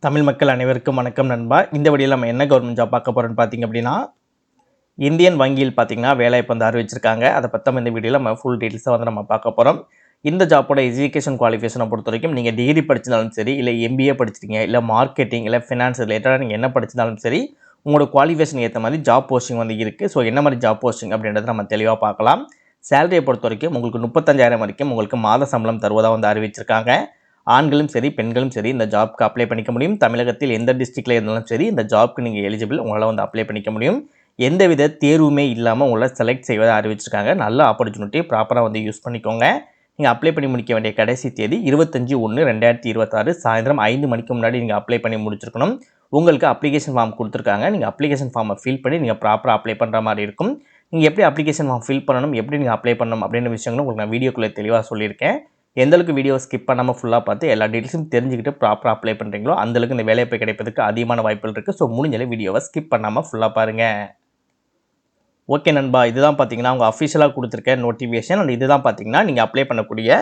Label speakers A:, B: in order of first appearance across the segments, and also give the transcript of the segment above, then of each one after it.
A: தமிழ் மக்கள் அனைவருக்கும் வணக்கம் நண்பா. இந்த வீடியோவில் நம்ம என்ன கவர்மெண்ட் ஜாப் பார்க்க போகிறோம்னு பார்த்தீங்க அப்படின்னா, இந்தியன் வங்கியில் பார்த்தீங்கன்னா வேலைவாய்ப்பு வந்து அறிவிச்சிருக்காங்க. அதை பற்றி இந்த வீடியோவில் நம்ம ஃபுல் டீட்டெயில்ஸாக வந்து நம்ம பார்க்க போகிறோம். இந்த ஜாப்போட எஜுகேஷன் குவாலிஃபிகேஷனை பொறுத்த வரைக்கும் நீங்கள் டிகிரி படிச்சிருந்தாலும் சரி, இல்லை எம்பிஏ படிச்சிருக்கீங்க, இல்லை மார்க்கெட்டிங், இல்லை ஃபினான்ஸ் ரிலேட்டடாக நீங்கள் என்ன படிச்சிருந்தாலும் சரி, உங்களோட குவாலிஃபிகேஷன் ஏற்ற மாதிரி ஜாப் போஸ்டிங் வந்து இருக்குது. ஸோ என்ன மாதிரி ஜாப் போஸ்டிங் அப்படின்றத நம்ம தெளிவாக பார்க்கலாம். சேலரியை பொறுத்த வரைக்கும் உங்களுக்கு 35,000 வரைக்கும் உங்களுக்கு மாத சம்பளம் தருவதாக வந்து அறிவிச்சிருக்காங்க. ஆண்களும் சரி பெண்களும் சரி இந்த ஜாப்க்கு அப்ளை பண்ணிக்க முடியும். தமிழகத்தில் எந்த டிஸ்ட்ரிக்டில் இருந்தாலும் சரி இந்த ஜாப்க்கு நீங்கள் எலிஜிபிள், உங்களால் வந்து அப்ளை பண்ணிக்க முடியும். எந்தவித தேர்வுமே இல்லாமல் உங்களை செலக்ட் செய்வதை அறிவிச்சிருக்காங்க. நல்ல ஆப்பர்ச்சுனிட்டி, ப்ராப்பராக வந்து யூஸ் பண்ணிக்கோங்க. நீங்கள் அப்ளை பண்ணி முடிக்க வேண்டிய கடைசி தேதி 25/1/2026 சாயந்தரம் 5 மணிக்கு முன்னாடி நீங்கள் அப்ளை பண்ணி முடிச்சிருக்கணும். உங்களுக்கு அப்ளிகேஷன் ஃபார்ம் கொடுத்துருக்காங்க. நீங்கள் அப்ளிகேஷன் ஃபார்மை ஃபில் பண்ணி நீங்கள் ப்ராப்பராக அப்ளை பண்ணுற மாதிரி இருக்கும். நீங்கள் எப்படி அப்ளிகேஷன் ஃபார்ம் ஃபில் பண்ணணும், எப்படி நீங்கள் அப்ளை பண்ணணும் அப்படின்ற விஷயங்களும் உங்களுக்கு நான் வீடியோக்குள்ளே தெளிவாக சொல்லியிருக்கேன். எந்தளவுக்கு வீடியோ ஸ்கிப் பண்ணாமல் ஃபுல்லாக பார்த்து எல்லா டீட்டெயில்ஸும் தெரிஞ்சுக்கிட்டு ப்ராப்பராக அப்ளை பண்ணுறீங்களோ அந்தளவுக்கு இந்த வேலைவாய்ப்பு கிடைப்பதற்கு அதிகமான வாய்ப்புகள் இருக்குது. ஸோ முடிஞ்சாலே வீடியோவை ஸ்கிப் பண்ணாமல் ஃபுல்லாக பாருங்கள். ஓகே நண்பா, இதுதான் பார்த்தீங்கன்னா அவங்க அஃபிஷியலாக கொடுத்துருக்க நோட்டிஃபிகேஷன். அண்ட் இதுதான் பார்த்தீங்கன்னா நீங்கள் அப்ளை பண்ணக்கூடிய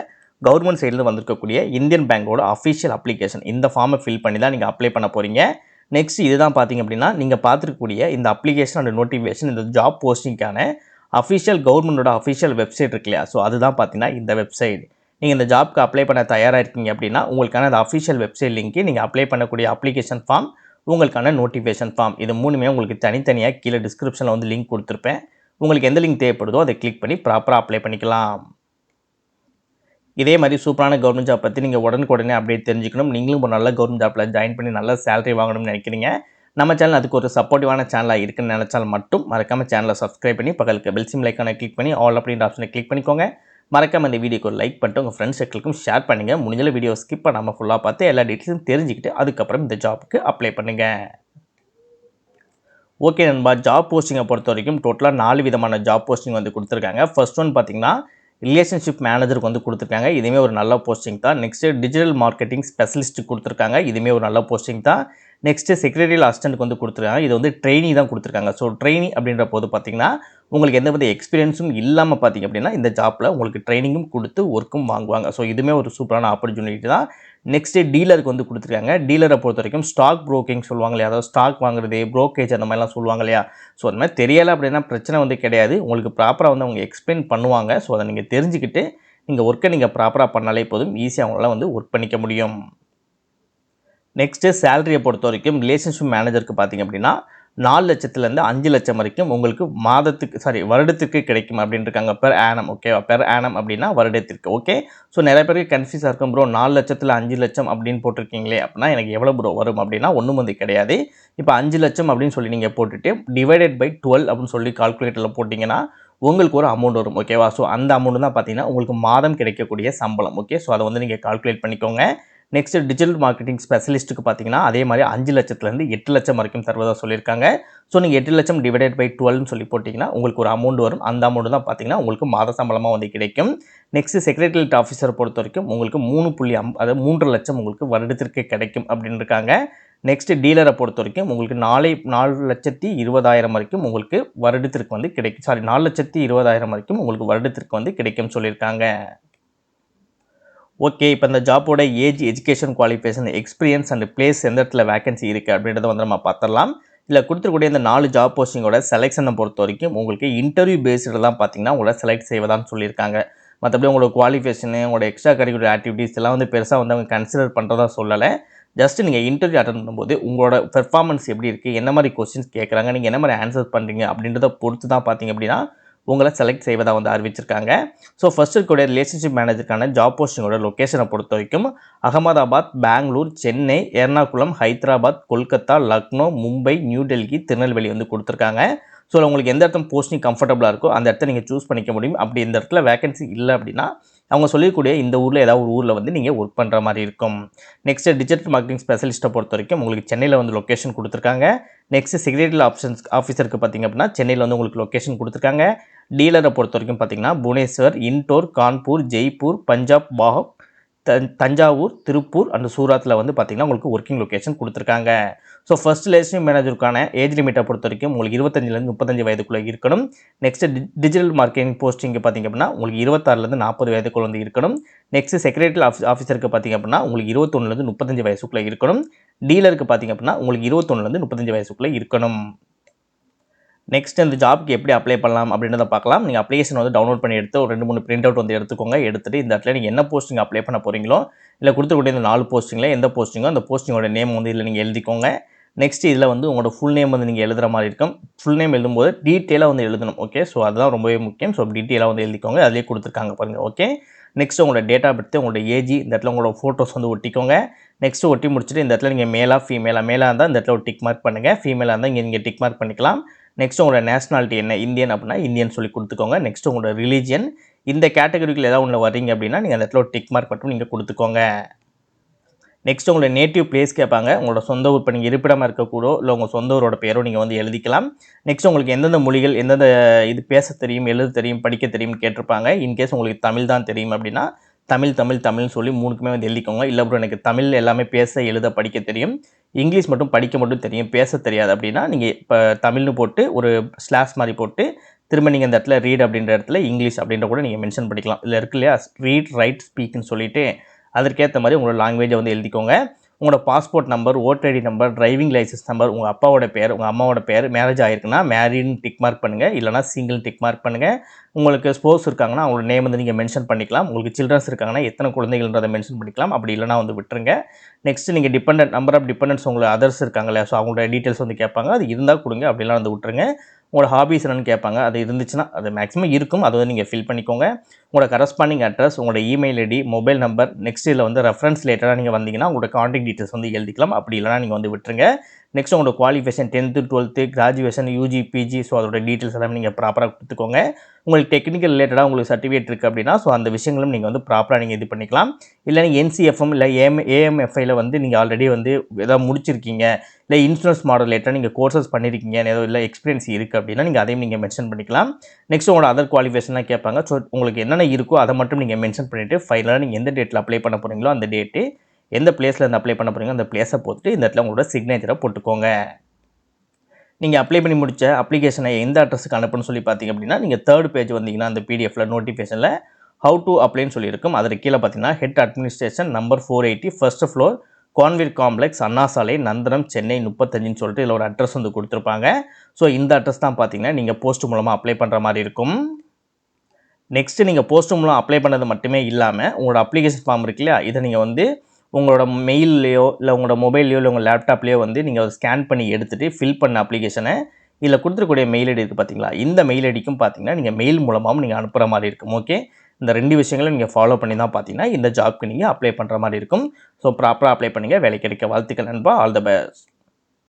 A: கவர்மெண்ட் சைடில் வந்திருக்கக்கூடிய இந்தியன் பேங்கோட அஃபிஷியல் அப்ளிகேஷன். இந்த ஃபார்மை ஃபில் பண்ணி தான் நீங்கள் அப்ளை பண்ண போகிறீங்க. நெக்ஸ்ட் இதுதான் பார்த்தீங்க அப்படின்னா நீங்கள் பார்த்துருக்கக்கூடிய இந்த அப்ளிகேஷன் அண்ட் நோட்டிஃபிகேஷன், இந்த ஜாப் போஸ்டிங்கான அஃபிஷியல் கவர்மெண்டோட அஃபிஷியல் வெப்சைட் இருக்கு இல்லையா? ஸோ அதுதான் பார்த்தீங்கன்னா இந்த வெப்சைட். நீங்கள் இந்த ஜாப்க்கு அப்ளை பண்ண தயாராக இருக்கீங்க அப்படின்னா உங்களுக்கான அந்த அஃபிஷியல் வெப்சைட் லிங்க்கு, நீங்கள் அப்ளை பண்ணக்கூடிய அப்ளிகேஷன் ஃபார்ம், உங்களுக்கான நோட்டிஃபிகேஷன் ஃபார்ம், இது மூணுமே உங்களுக்கு தனித்தனியாக கீழே டிஸ்கிரிப்ஷனில் வந்து லிங்க் கொடுத்துருப்பேன். உங்களுக்கு எந்த லிங்க் தேவைப்படுதோ அதை கிளிக் பண்ணி ப்ராப்பராக அப்ளை பண்ணிக்கலாம். இதே மாதிரி சூப்பரான கவர்மெண்ட் ஜாப் பற்றி நீங்கள் உடனுக்குடனே அப்டேட் தெரிஞ்சுக்கணும், நீங்களும் ஒரு நல்ல கவர்மெண்ட் ஜாப்பில் ஜாயின் பண்ணி நல்ல சேலரி வாங்கணும்னு நினைக்கிறீங்க, நம்ம சேனல் அதுக்கு ஒரு சப்போர்ட்டிவான சேனலாக இருக்குன்னு நினச்சால் மட்டும் மறக்காமல் சேனலை சப்ஸ்கிரைப் பண்ணி பக்கத்துக்கு பெல் சிம் ஐக்கானை கிளிக் பண்ணி ஆல் அப்படின்ற ஆப்ஷனை கிளிக் பண்ணிக்கோங்க. மறக்காம இந்த வீடியோக்கு ஒரு லைக் பண்ணிட்டு உங்கள் ஃப்ரெண்ட்ஸ் சர்க்கிளுக்கும் ஷேர் பண்ணுங்கள். முடிஞ்ச வீடியோ ஸ்கிப் பண்ணாமல் ஃபுல்லாக பார்த்து எல்லா டீட்டெயில்ஸும் தெரிஞ்சுக்கிட்டு அதுக்கப்புறம் இந்த ஜாப்புக்கு அப்ளை பண்ணுங்கள். ஓகே நண்பா, ஜாப் போஸ்டிங்கை பொறுத்த வரைக்கும் டோட்டலாக 4 விதமான ஜாப் போஸ்டிங் வந்து கொடுத்துருக்காங்க. ஃபர்ஸ்ட் ஒன் பார்த்தீங்கன்னா ரிலேஷன்ஷிப் மேனேஜருக்கு வந்து கொடுத்துருக்காங்க. இதுவுமே ஒரு நல்ல போஸ்டிங் தான். நெக்ஸ்ட்டு டிஜிட்டல் மார்க்கெட்டிங் ஸ்பெஷலிஸ்ட்டுக்கு கொடுத்துருக்காங்க. இதுவுமே ஒரு நல்ல போஸ்டிங் தான். நெக்ஸ்ட்டு செக்ரட்டரியல் அசிஸ்டன்ட்டுக்கு வந்து கொடுத்துருக்காங்க. இது வந்து ட்ரெயினி தான் கொடுத்துருக்காங்க. ஸோ ட்ரெயினி அப்படின்ற போது பார்த்தீங்கன்னா உங்களுக்கு எந்தவித எக்ஸ்பீரியன்ஸும் இல்லாமல் பார்த்தீங்க அப்படின்னா இந்த ஜாப்பில் உங்களுக்கு ட்ரைனிங்கும் கொடுத்து ஒர்க்கும் வாங்குவாங்க. ஸோ இதுவுமே ஒரு சூப்பரான ஆப்பர்ச்சுனிட்டி தான். நெக்ஸ்ட்டு டீலருக்கு வந்து கொடுத்துருக்காங்க. டீலரை பொறுத்த வரைக்கும் ஸ்டாக் ப்ரோக்கிங் சொல்லுவாங்க இல்லையா, அதாவது ஸ்டாக் வாங்குறது, ப்ரோக்கேஜ் அந்த மாதிரிலாம் சொல்லுவாங்க இல்லையா. ஸோ அந்த மாதிரி தெரியலை அப்படின்னா பிரச்சனை வந்து கிடையாது. உங்களுக்கு ப்ராப்பராக வந்து அவங்க எக்ஸ்பிளைன் பண்ணுவாங்க. ஸோ அதை நீங்கள் தெரிஞ்சுக்கிட்டு நீங்கள் ஒர்க்கை நீங்கள் ப்ராப்பராக பண்ணாலே போதும், ஈஸியாக அவங்களால வந்து ஒர்க் பண்ணிக்க முடியும். நெக்ஸ்ட்டு சேலரியை பொறுத்த வரைக்கும் ரிலேஷன்ஷிப் மேனேஜருக்கு பார்த்தீங்க அப்படின்னா 4 லட்சத்துலேருந்து 5 லட்சம் வரைக்கும் உங்களுக்கு வருடத்துக்கு கிடைக்கும் அப்படின்னு இருக்காங்க. Per annum. ஓகேவா? பெர் ஆனம் அப்படின்னா வருடத்திற்கு. ஓகே. ஸோ நிறைய பேருக்கு கன்ஃபியூஸாக இருக்கும், ப்ரோ 4 லட்சத்தில் 5 லட்சம் அப்படின்னு போட்டிருக்கீங்களே அப்படின்னா எனக்கு எவ்வளோ ப்ரோ வரும் அப்படின்னா ஒன்றும் வந்து கிடையாது. இப்போ 5 லட்சம் அப்படின்னு சொல்லி நீங்கள் போட்டுட்டு டிவைடட் பை 12 அப்படின்னு சொல்லி கால்குலேட்டரில் போட்டிங்கன்னா உங்களுக்கு ஒரு அமௌண்ட் வரும். ஓகேவா? ஸோ அந்த அமௌண்ட் தான் பார்த்தீங்கன்னா உங்களுக்கு மாதம் கிடைக்கக்கூடிய சம்பளம். ஓகே. ஸோ அதை வந்து நீங்கள் கால்குலேட் பண்ணிக்கோங்க. நெக்ஸ்ட் டிஜிட்டல் மார்க்கெட்டிங் ஸ்பெஷலிஸ்ட்டுக்கு பார்த்தீங்கன்னா அதே மாதிரி 5 லட்சத்துலேருந்து 8 லட்சம் வரைக்கும் தருவதாக சொல்லியிருக்காங்க. ஸோ நீங்கள் 8 லட்சம் டிவைடட் பை 12ன்னு சொல்லி போட்டிங்கன்னா உங்களுக்கு ஒரு அமௌண்ட் வரும். அந்த அமௌண்ட் தான் பார்த்தீங்கன்னா உங்களுக்கு மாத சம்பளமாக வந்து கிடைக்கும். நெக்ஸ்ட் செக்ரட்டரியேட் ஆஃபீஸரை பொறுத்த வரைக்கும் உங்களுக்கு 3 லட்சம் உங்களுக்கு வருடத்திற்கு கிடைக்கும் அப்படின்னு இருக்காங்க. நெக்ஸ்ட் டீலரை பொறுத்த வரைக்கும் உங்களுக்கு 4,20,000 வரைக்கும் உங்களுக்கு வருடத்திற்கு வந்து கிடைக்கும். 4,20,000 வரைக்கும் உங்களுக்கு வருடத்திற்கு வந்து கிடைக்கும்னு சொல்லியிருக்காங்க. ஓகே. இப்போ இந்த ஜாப்போட age, education qualification, experience and place எந்த இடத்துல வேகன்சி இருக்குது அப்படின்றத வந்து நம்ம பார்த்துடலாம். இதில் கொடுத்துருக்கூடிய இந்த 4 ஜாப் போஸ்டிங்கோட செலெக்ஷனை பொறுத்த வரைக்கும் உங்களுக்கு இன்டர்வியூ பேஸ்டில் தான் பார்த்தீங்கன்னா உங்களை செலக்ட் செய்வதான்னு சொல்லியிருக்காங்க. மற்றபடி உங்களோட குவாலிஃபிகேஷனு, உங்களோட எக்ஸ்ட்ரா கரிக்குலர் ஆக்டிவிட்டீஸ் எல்லாம் வந்து பெருசாக வந்து அவங்க கன்சிடர் பண்ணுறதா சொல்லலை. ஜஸ்ட் நீங்கள் இன்டர்வியூ அட்டன் பண்ணும்போது உங்களோட பெர்ஃபார்மன்ஸ் எப்படி இருக்குது, என்ன மாதிரி கொஸ்டின்ஸ் கேட்குறாங்க, நீங்கள் என்ன மாதிரி ஆன்சர் பண்ணுறீங்க அப்படின்றத பொறுத்து தான் பார்த்தீங்க அப்படின்னா உங்களை செலக்ட் செய்வதாக வந்து அறிவிச்சிருக்காங்க. ஸோ ஃபர்ஸ்ட் இருக்கக்கூடிய ரிலேஷன்ஷிப் மேனேஜருக்கான ஜாப் போஸ்டிங்கோட லொக்கேஷனை பொறுத்த வரைக்கும் அகமதாபாத், பெங்களூர், சென்னை, எர்ணாகுளம், ஹைதராபாத், கொல்கத்தா, லக்னோ, மும்பை, நியூ டெல்லி, திருநெல்வேலி வந்து கொடுத்துருக்காங்க. ஸோ உங்களுக்கு எந்த இடத்துல போஸ்டிங் கம்ஃபர்டபுளாக இருக்கோ அந்த இடத்த நீங்கள் சூஸ் பண்ணிக்க முடியும். அப்படி இந்த இடத்துல வேகன்சி இல்லை அப்படின்னா அவங்க சொல்லக்கூடிய இந்த ஊரில் ஏதாவது ஒரு ஊரில் வந்து நீங்கள் ஒர்க் பண்ணுற மாதிரி இருக்கும். நெக்ஸ்ட்டு டிஜிட்டல் மார்க்கெட்டிங் ஸ்பெஷலிஸ்ட்டை பொறுத்த வரைக்கும் உங்களுக்கு சென்னையில் வந்து லொக்கேஷன் கொடுத்துருக்காங்க. நெக்ஸ்ட்டு செக்ரட்டரியல் ஆஃபீஸருக்கு பார்த்திங்க அப்படின்னா சென்னையில் வந்து உங்களுக்கு லொக்கேஷன் கொடுத்துருக்காங்க. டீலரை பொறுத்த வரைக்கும் பார்த்திங்கன்னா புவனேஸ்வர், இண்டோர், கான்பூர், ஜெய்ப்பூர், பஞ்சாப், பாஹப், தஞ்சாவூர், திருப்பூர் அண்ட் சூரத்தில் வந்து பார்த்தீங்கன்னா உங்களுக்கு ஒர்க்கிங் லொகேஷன் கொடுத்துருக்காங்க. ஸோ ஃபர்ஸ்ட் லேஷன் மேனேஜருக்கான ஏஜ் லிமிட்டை பொறுத்த வரைக்கும் உங்களுக்கு 25லேருந்து 35 வயதுக்குள்ளே இருக்கணும். நெக்ஸ்ட் டிஜிட்டல் மார்க்கெட்டிங் போஸ்டிங்கு பார்த்தீங்க அப்படின்னா உங்களுக்கு 26லேருந்து 40 வயதுக்குள்ள வந்து இருக்கணும். நெக்ஸ்ட் செக்ரட்டரி ஆஃபீஸருக்கு பார்த்தீங்க அப்படின்னா உங்களுக்கு 21லேருந்து 35 வயசுக்குள்ளே இருக்கணும். டீலருக்கு பார்த்தீங்க அப்படின்னா உங்களுக்கு 21லேருந்து 35 வயசுக்குள்ளே இருக்கணும். நெக்ஸ்ட் இந்த ஜாப்க்கு எப்படி அப்ளை பண்ணலாம் அப்படின்றத பார்க்கலாம். நீங்கள் அப்ளிகேஷன் வந்து டவுன்லோட் பண்ணி எடுத்து ஒரு 2-3 பிரிண்ட் அவுட் வந்து எடுத்துக்கோங்க. எடுத்துட்டு இந்த இடத்துல நீங்கள் என்ன போஸ்டிங் அப்ளை பண்ண போகிறீங்களோ இல்லை கொடுத்துக்கூடிய இந்த 4 போஸ்டிங்கில் எந்த போஸ்டிங்கோ அந்த போஸ்டிங்கோட நேம் வந்து இதில் நீங்கள் எழுதிக்கோங்க. நெக்ஸ்ட் இதில் வந்து உங்களோட ஃபுல் நேம் வந்து நீங்கள் எழுதுகிற மாதிரி இருக்கும். ஃபுல் நேம் எழுதும்போது டீட்டெயிலாக வந்து எழுதணும். ஓகே, ஸோ அதுதான் ரொம்பவே முக்கியம். ஸோ டீட்டெயிலாக வந்து எழுதிக்கோங்க. அதிலே கொடுத்துருக்காங்க பாருங்கள். ஓகே, நெக்ஸ்ட் உங்களோட டேட் ஆஃப் பர்த், உங்களோட ஏஜ், இந்த இடத்துல உங்களோட ஃபோட்டோஸ் வந்து ஒட்டிக்கோங்க. நெக்ஸ்ட் ஒட்டி முடிச்சுட்டு இந்த இடத்துல நீங்கள் மேலாக மேலாக இருந்தால் இந்த இடத்துல ஒரு டிக் மார்க் பண்ணுங்கள். ஃபீமேலாக இருந்தால் இங்கே நீங்கள் டிக் மார்க் பண்ணிக்கலாம். நெக்ஸ்ட் உங்களோட நேஷனாலிட்டி என்ன, இந்தியன் அப்படின்னா இந்தியன் சொல்லி கொடுத்துக்கோங்க. நெக்ஸ்ட் உங்களோட ரிலீஜியன், இந்த கேட்டகரிக்குள்ள ஏதாவது ஒன்று வர்றீங்க அப்படின்னா நீங்கள் அந்த இடத்துல ஒரு டிக் மார்க் மட்டும் நீங்கள் கொடுத்துக்கோங்க. நெக்ஸ்ட் உங்களோட நேட்டிவ் பிளேஸ் கேட்பாங்க. உங்களோட சொந்த ஊர், இப்போ நீங்கள் இருப்பிடமாக இருக்கக்கூடோ இல்லை உங்கள் சொந்த ஊரோட பேரோ நீங்கள் வந்து எழுதிக்கலாம். நெக்ஸ்ட் உங்களுக்கு எந்தெந்த மொழிகள், எந்தெந்த இது பேச தெரியும், எழுத தெரியும், படிக்க தெரியும்னு கேட்டிருப்பாங்க. இன்கேஸ் உங்களுக்கு தமிழ் தான் தெரியும் அப்படின்னா தமிழ்னு சொல்லி 3க்குமே வந்து எழுதிக்கோங்க. இல்லை ப்ரோ எனக்கு தமிழ் எல்லாமே பேச எழுத படிக்க தெரியும், இங்கிலீஷ் மட்டும் படிக்க மட்டும் தெரியும், பேச தெரியாது அப்படின்னா நீங்கள் இப்போ தமிழ்னு போட்டு ஒரு ஸ்லாஷ் மாதிரி போட்டு திரும்ப நீங்கள் இந்த இடத்துல ரீட் அப்படின்ற இடத்துல இங்கிலீஷ் அப்படின்ற கூட நீங்கள் மென்ஷன் பண்ணிக்கலாம். இல்லை இருக்கு இல்லையா, ரீட் ரைட் ஸ்பீக்னு சொல்லிட்டு அதற்கேற்ற மாதிரி உங்களோட லாங்குவேஜை வந்து எழுதிக்கோங்க. உங்களோட passport number, voter ID number, driving licence number, உங்கள் அப்பாவோட பேர், உங்கள் அம்மாவோட பேர், மேரேஜ் ஆகிருக்குன்னா மேரின்னு டிக் மார்க் பண்ணுங்கள். இல்லைனா சிங்கிள் டிக் மார்க் பண்ணுங்கள். உங்களுக்கு ஸ்போர்ட்ஸ் இருக்காங்கன்னா அவங்களோட நேம் வந்து நீங்கள் மென்ஷன் பண்ணிக்கலாம். உங்களுக்கு சில்ட்ரன்ஸ் இருக்காங்கன்னா எத்தனை குழந்தைகள்ன்றதை மென்ஷன் பண்ணிக்கலாம். அப்படி இல்லைனா வந்து விட்டுருங்க. நெக்ஸ்ட் நீங்கள் டிபெண்டன்ட் நம்பர் ஆஃப் டிபெண்டன்ஸ் உங்களுக்கு அதர்ஸ் இருக்காங்களே, ஸோ அவங்களோட டீட்டெயில்ஸ் வந்து கேட்பாங்க. அது இருந்தால் கொடுங்க, அப்படிலாம் வந்து விட்டுருங்க. உங்களோட ஹாபிஸ் என்னன்னு கேட்பாங்க. அது இருந்துச்சுன்னா அது மேக்ஸிமம் இருக்கும், அதை வந்து நீங்கள் ஃபில் பண்ணிக்கோங்க. உங்களோட கரஸ்பாண்டிங் அட்ரஸ், உங்களோட email ID, mobile number, next இதில் வந்து ரெஃபரன்ஸ் ரிலேட்டடாக நீங்கள் வந்தீங்கன்னா உங்களோட கான்டாக்ட் டீட்டெயில்ஸ் வந்து எழுதிக்கலாம். அப்படி இல்லைனா நீங்கள் வந்து விட்டுருங்க. நெக்ஸ்ட் உங்களோட qualification 10th 12th graduation, UG, PG, so அதோட டீட்டெயில்ஸ் எல்லாமே நீங்கள் ப்ராப்பராக கொடுத்துக்கோங்க. உங்களுக்கு டெக்னிக்கல் ரிலேட்டடாக உங்களுக்கு சர்டிஃபிகேட் இருக்குது அப்படின்னா ஸோ அந்த விஷயங்களும் நீங்கள் வந்து ப்ராப்பராக நீங்கள் இது பண்ணிக்கலாம். இல்லை நீங்கள் என்சிஎஃப்எம் இல்லை ஏஎம்எஃப்ஐயில் வந்து நீங்கள் ஆல்ரெடி வந்து எதாவது முடிச்சிருக்கீங்க, இல்லை இன்சூரன்ஸ் மாடல் ரிலேட்டடாக நீங்கள் கோர்சஸ் பண்ணியிருக்கீங்க, ஏதோ இல்லை எக்ஸ்பீரியன்ஸ் இருக்குது அப்படின்னா நீங்கள் அதையும் நீங்கள் மென்ஷன் பண்ணிக்கலாம். நெக்ஸ்ட் உங்களோட அதர் குவாலிஃபிகேஷன்லாம் கேட்பாங்க. ஸோ உங்களுக்கு என்னென்ன இருக்கோ அதை மட்டும் நீங்கள் மென்ஷன் பண்ணிவிட்டு ஃபைனலாக நீங்கள் எந்த டேட்டில் அப்ளை பண்ண போகிறீங்களோ அந்த டேட்டு, எந்த பிளேஸில் இருந்து அப்ளை பண்ண போகிறீங்களோ அந்த பிளேஸை போட்டுட்டு இந்த இடத்துல உங்களோட சிக்னேச்சரை போட்டுக்கோங்க. நீங்கள் அப்ளை பண்ணி முடிச்ச அப்ளிகேஷனை எந்த அட்ரஸுக்கு அனுப்புன்னு சொல்லி பார்த்தீங்க அப்படின்னா நீங்கள் 3rd பேஜ் வந்தீங்கன்னா அந்த பிடிஎஃப்ல நோட்டிஃபிகேஷனில் ஹவு டு அப்ளைன்னு சொல்லியிருக்கும். அதற்கு கீழே பார்த்தீங்கன்னா head administration number 480 first floor கான்வீர் காம்ப்ளெக்ஸ், அண்ணா சாலை, நந்தனம், சென்னை 35ன்னு சொல்லிட்டு இதில் ஒரு அட்ரஸ் வந்து கொடுத்துருப்பாங்க. ஸோ இந்த அட்ரஸ் தான் பார்த்தீங்கன்னா நீங்கள் போஸ்ட் மூலமாக அப்ளை பண்ணுற மாதிரி இருக்கும். நெக்ஸ்ட்டு நீங்கள் போஸ்ட் மூலம் அப்ளை பண்ணது மட்டுமே இல்லாமல் உங்களோட அப்ளிகேஷன் ஃபார்ம் இருக்கு இல்லையா, இதை நீங்கள் வந்து உங்களோட மெயில்லையோ இல்லை உங்களோட மொபைல்லையோ இல்லை உங்கள் லேப்டாப்லேயோ வந்து நீங்கள் ஸ்கேன் பண்ணி எடுத்துகிட்டு ஃபில் பண்ண அப்ளிகேஷனை இதில் கொடுத்துருக்கூடிய மெயில் ஐடி இருக்குது பார்த்தீங்களா, இந்த மெயில் ஐடிக்கும் பார்த்தீங்கன்னா நீங்கள் மெயில் மூலமாகவும் நீங்கள் அனுப்புகிற மாதிரி இருக்கும். ஓகே, இந்த 2 விஷயங்களும் நீங்கள் ஃபாலோ பண்ணி தான் பார்த்தீங்கன்னா இந்த ஜாப்க்கு நீங்கள் அப்ளை பண்ணுற மாதிரி இருக்கும். ஸோ ப்ராப்பராக அப்ளை பண்ணுங்கள். வேலை கிடைக்க வாழ்த்துக்கள் நண்பா. All the best.